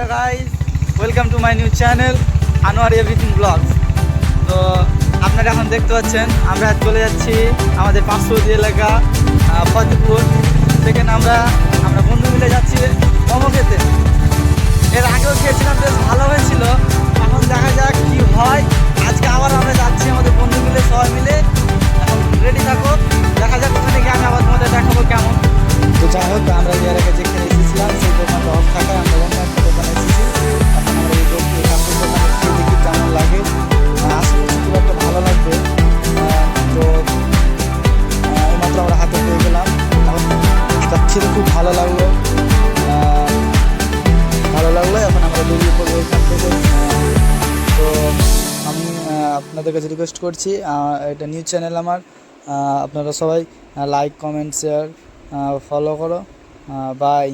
Hello guys, welcome to my new channel Anwar everything blogs. তো আপনারা এখন দেখতে পাচ্ছেন আমরা চলে যাচ্ছি আমাদের পার্শ্ববর্তী এলাকা ফতেপুর। সেখানে আমরা বন্ধু মিলে যাচ্ছি মোমো খেতে। এর আগেও খেয়েছিলাম, বেশ ভালো হয়েছিল। এখন দেখা যাক কি হয়। আজকে আবার আমরা যাচ্ছি আমাদের বন্ধু মিলে, সবাই মিলে। এখন রেডি থাকো, দেখা যাক ওখানে গিয়ে আমি আবার তোমাদের দেখাবো কেমন। তো যাই হোক, আমরা এর আগে যেখানে এসেছিলাম সেই দোকানটা অফ থাকায় আমরা অন্য একটা দোকানে এসেছি। এখন আমরা এই দোকানে খেয়ে দেখি কেমন লাগে। আশা করছি খুব একটা ভালো লাগবে। তো এইমাত্র আমরা হাতে পেয়ে গেলাম। এখন এটা খেতে খুব ভালো লাগলো। এখন আমরা বেরিয়ে পড়বো এখান থেকে। তো আমি আপনাদের কাছে রিকোয়েস্ট করছি, এটা নিউজ চ্যানেল আমার, আপনারা সবাই লাইক, কমেন্ট, শেয়ার, ফলো করো। বাই।